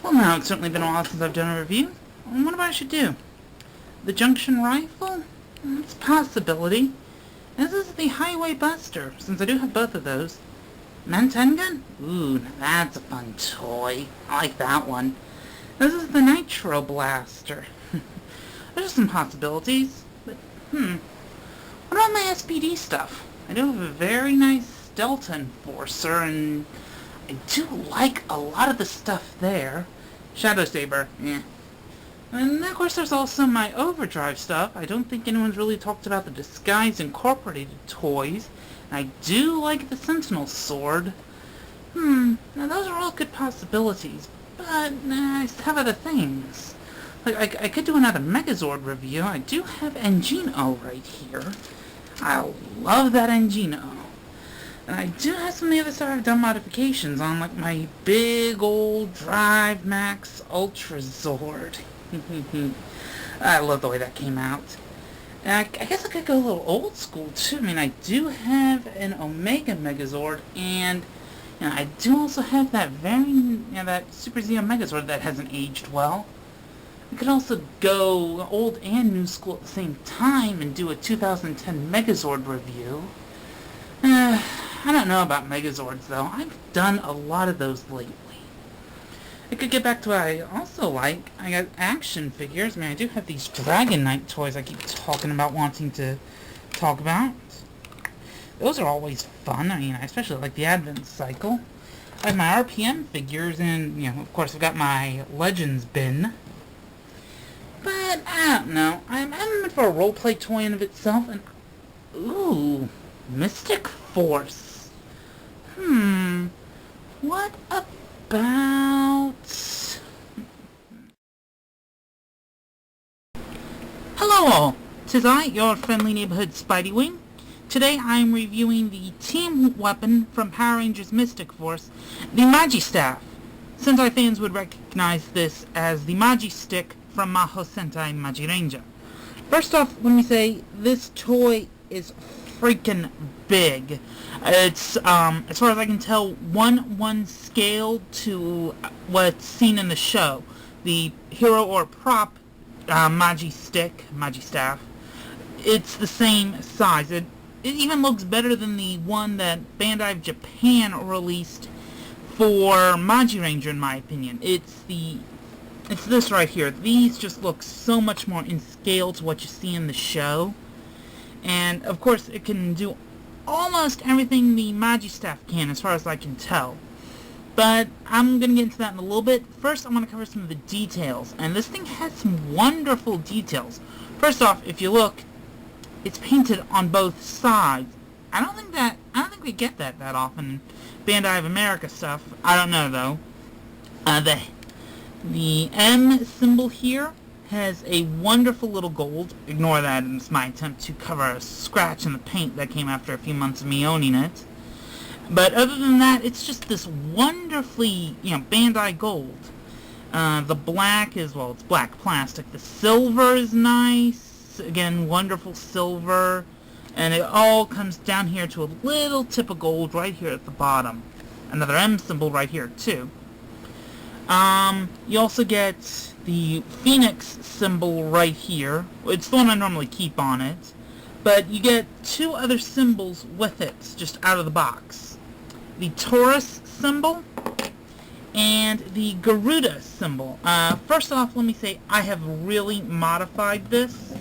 Well, now it's certainly been a while since I've done a review. I wonder what I should do. The junction rifle? It's a possibility. This is the highway buster, since I do have both of those. Manten gun? Ooh, now that's a fun toy. I like that one. This is the nitro blaster. There's some possibilities, but what about my SPD stuff? I do have a very nice Delta Enforcer, and I do like a lot of the stuff there. Shadow Saber, eh. And of course there's also my Overdrive stuff. I don't think anyone's really talked about the Disguise Incorporated toys. I do like the Sentinel Sword. Now those are all good possibilities, but I have other things. Like, I could do another Megazord review. I do have Engino right here. I love that Engino. And I do have some of the other stuff I've done modifications on, like my big old Drive Max Ultra Zord. I love the way that came out. And I guess I could go a little old school too. I mean, I do have an Omega Megazord, and I do also have that that Super Zeo Megazord that hasn't aged well. I could also go old and new school at the same time and do a 2010 Megazord review. I don't know about Megazords though. I've done a lot of those lately. I could get back to what I also like. I got action figures. I mean, I do have these Dragon Knight toys I keep talking about wanting to talk about. Those are always fun. I mean, I especially like the Advent Cycle. I have my RPM figures, and, of course I've got my Legends bin. But, I don't know. I'm meant for a roleplay toy in of itself, and... Ooh, Mystic Force. What about... Hello all! 'Tis I, your friendly neighborhood SpideyWing. Today I am reviewing the team weapon from Power Rangers Mystic Force, the MagiStaff. Sentai fans would recognize this as the Magistick from Maho Sentai Magiranger. First off, let me say, this toy is freaking big. It's, as far as I can tell, 1-1 scale to what's seen in the show. The hero or prop MagiStaff, it's the same size. It even looks better than the one that Bandai of Japan released for Magiranger, in my opinion. It's this right here. These just look so much more in scale to what you see in the show. And, of course, it can do almost everything the MagiStaff can, as far as I can tell. But I'm going to get into that in a little bit. First, I'm going to cover some of the details. And this thing has some wonderful details. First off, if you look, it's painted on both sides. I don't think we get that often. Bandai of America stuff, I don't know though. The M symbol here has a wonderful little gold. Ignore that, it's my attempt to cover a scratch in the paint that came after a few months of me owning it. But other than that, it's just this wonderfully, Bandai gold. The black is, well, it's black plastic. The silver is nice. Again, wonderful silver. And it all comes down here to a little tip of gold right here at the bottom. Another M symbol right here, too. You also get the Phoenix symbol right here. It's the one I normally keep on it. But you get two other symbols with it, just out of the box. The Taurus symbol and the Garuda symbol. First off, let me say, I have really modified this.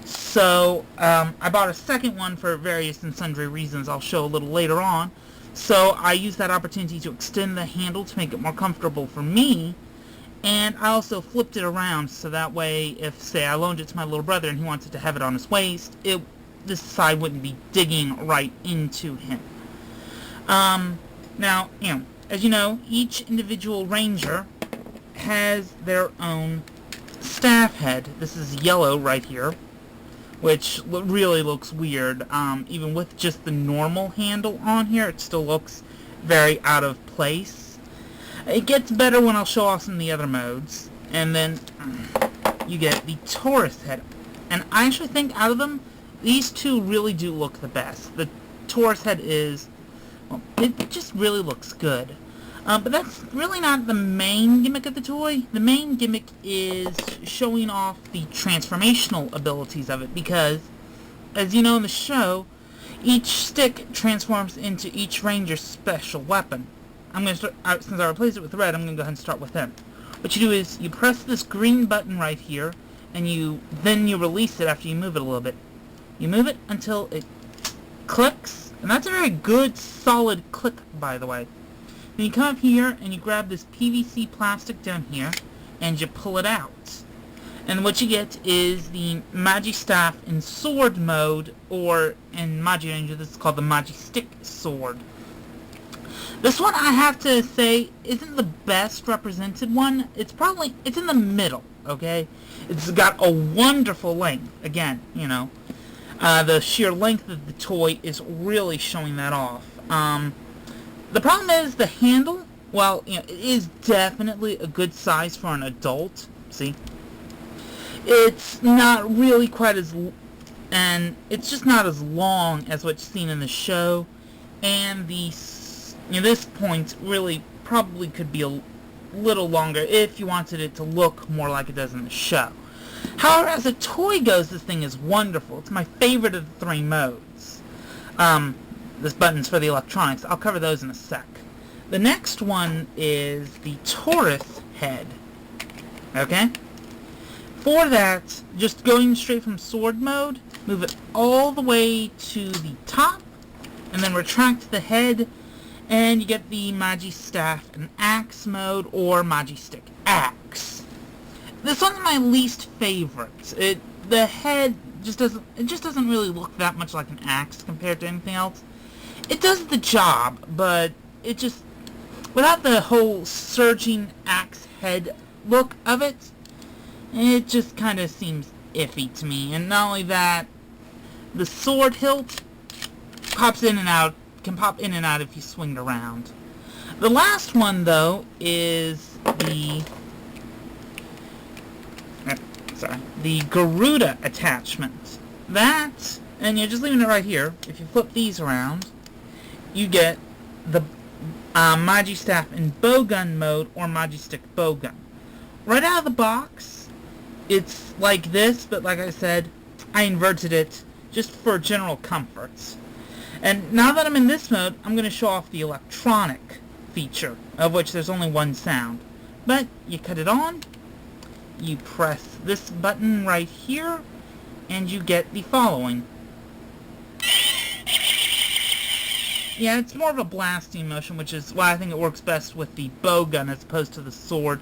So, I bought a second one for various and sundry reasons I'll show a little later on. So, I used that opportunity to extend the handle to make it more comfortable for me. And I also flipped it around so that way, if, say, I loaned it to my little brother and he wanted to have it on his waist, this side wouldn't be digging right into him. Now, as you know, each individual ranger has their own staff head. This is yellow right here, which really looks weird. Even with just the normal handle on here, it still looks very out of place. It gets better when I'll show off some of the other modes. And then you get the Taurus head. And I actually think out of them, these two really do look the best. The Taurus head is, well, it just really looks good. But that's really not the main gimmick of the toy. The main gimmick is showing off the transformational abilities of it, because, as you know in the show, each stick transforms into each ranger's special weapon. I'm going to start, since I replaced it with red, I'm going to go ahead and start with him. What you do is, you press this green button right here, and then you release it after you move it a little bit. You move it until it clicks, and that's a very good, solid click, by the way. Then you come up here, and you grab this PVC plastic down here, and you pull it out. And what you get is the MagiStaff in sword mode, or in MagiRanger, this is called the MagiStick sword. This one, I have to say, isn't the best represented one. It's in the middle, okay? It's got a wonderful length. Again, you know, the sheer length of the toy is really showing that off. The problem is the handle, well, you know, it is definitely a good size for an adult. See? It's not really quite as, and it's just not as long as what's seen in the show, and this point really probably could be a little longer if you wanted it to look more like it does in the show. However, as a toy goes, this thing is wonderful. It's my favorite of the 3 modes. This button's for the electronics. I'll cover those in a sec. The next one is the Taurus head. Okay? For that, just going straight from sword mode, move it all the way to the top, and then retract the head, and you get the MagiStaff in axe mode, or MagiStick axe. This one's my least favorite. The head just doesn't really look that much like an axe compared to anything else. It does the job, but it just, without the whole surging axe head look of it, it just kind of seems iffy to me. And not only that, the sword hilt can pop in and out if you swing it around. The last one, though, is the Garuda attachment. That, and you're just leaving it right here. If you flip these around, you get the MagiStaff in bowgun mode, or MagiStick bowgun. Right out of the box, it's like this, but like I said, I inverted it just for general comforts. And now that I'm in this mode, I'm going to show off the electronic feature, of which there's only one sound. But you cut it on, you press this button right here, and you get the following. Yeah, it's more of a blasting motion, which is why I think it works best with the bowgun as opposed to the sword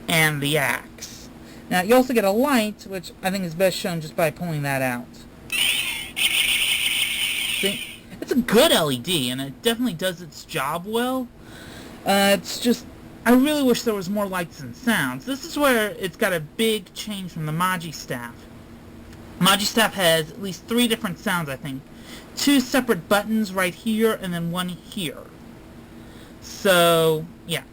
and the axe. Now, you also get a light, which I think is best shown just by pulling that out. See? It's a good LED, and it definitely does its job well. It's just, I really wish there was more lights and sounds. This is where it's got a big change from the MagiStaff. MagiStaff has at least 3 different sounds, I think. 2 separate buttons right here, and then 1 here. So, yeah.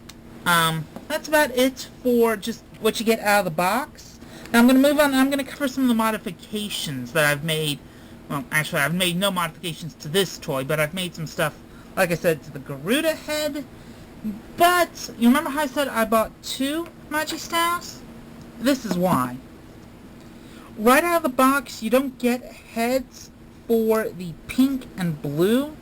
That's about it for just what you get out of the box. Now I'm going to move on, and I'm going to cover some of the modifications that I've made. Well, actually, I've made no modifications to this toy, but I've made some stuff, like I said, to the Garuda head. But, you remember how I said I bought 2 MagiStaffs? This is why. Right out of the box, you don't get heads for the pink and blue.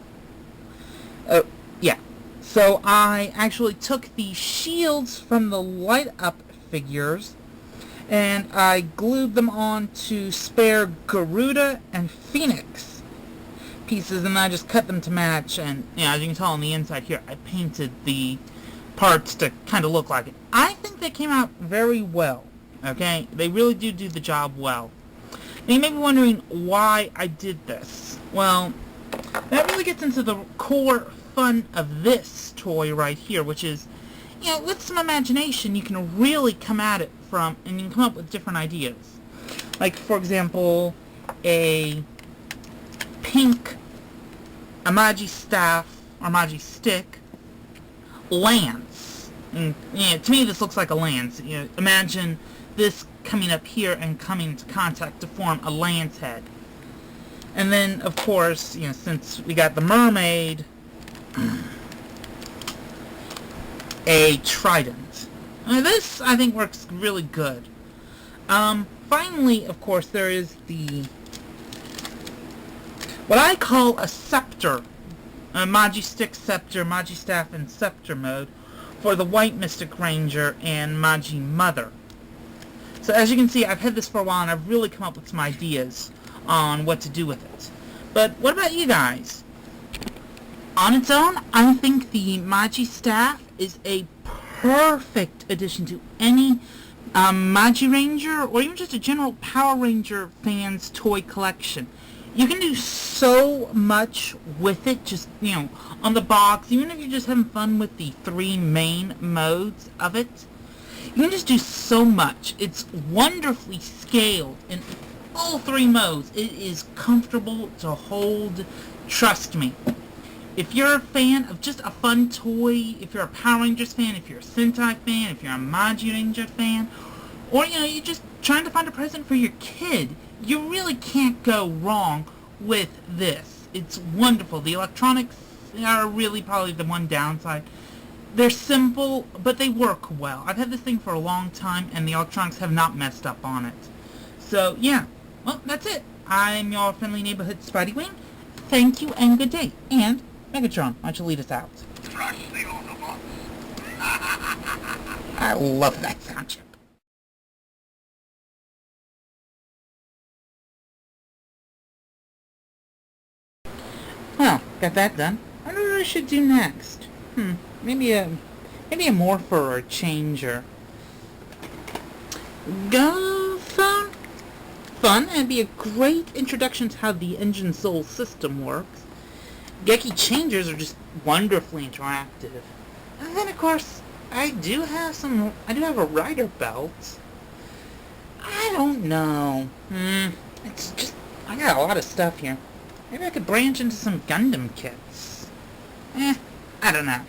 Yeah. So I actually took the shields from the light-up figures, and I glued them on to spare Garuda and Phoenix pieces, and I just cut them to match. And yeah, as you can tell on the inside here, I painted the parts to kind of look like it. I think they came out very well. Okay, they really do the job well. And you may be wondering why I did this. Well, that really gets into the core fun of this toy right here, which is, you know, with some imagination, you can really come at it from, and you can come up with different ideas. Like, for example, a MagiStaff or MagiStick lance. And, you know, to me, this looks like a lance. You know, imagine this coming up here and coming into contact to form a lance head. And then, of course, you know, since we got the mermaid, a trident. This, I think, works really good. Finally, of course, there is what I call a scepter. A MagiStick Scepter, MagiStaff, and Scepter mode for the White Mystic Ranger and Magi Mother. So as you can see, I've had this for a while and I've really come up with some ideas on what to do with it. But what about you guys? On its own, I think the MagiStaff is a perfect addition to any Magi Ranger or even just a general Power Ranger fan's toy collection. You can do so much with it, just, you know, on the box, even if you're just having fun with the 3 main modes of it. You can just do so much. It's wonderfully scaled in all 3 modes. It is comfortable to hold, trust me. If you're a fan of just a fun toy, if you're a Power Rangers fan, if you're a Sentai fan, if you're a Magi Ranger fan, or, you know, you're just trying to find a present for your kid, you really can't go wrong with this. It's wonderful. The electronics are really probably the one downside. They're simple, but they work well. I've had this thing for a long time, and the electronics have not messed up on it. So, yeah. Well, that's it. I'm your friendly neighborhood SpideyWing. Thank you, and good day. And, Megatron, why don't you lead us out? Trust the Autobots. I love that sound chip. Well, got that done. I wonder what I should do next. Maybe a morpher or a changer. Go phone? Fun, and be a great introduction to how the Engine Soul system works. Geki changers are just wonderfully interactive. And then, of course, I do have a rider belt. I don't know. It's just, I got a lot of stuff here. Maybe I could branch into some Gundam kits. I don't know.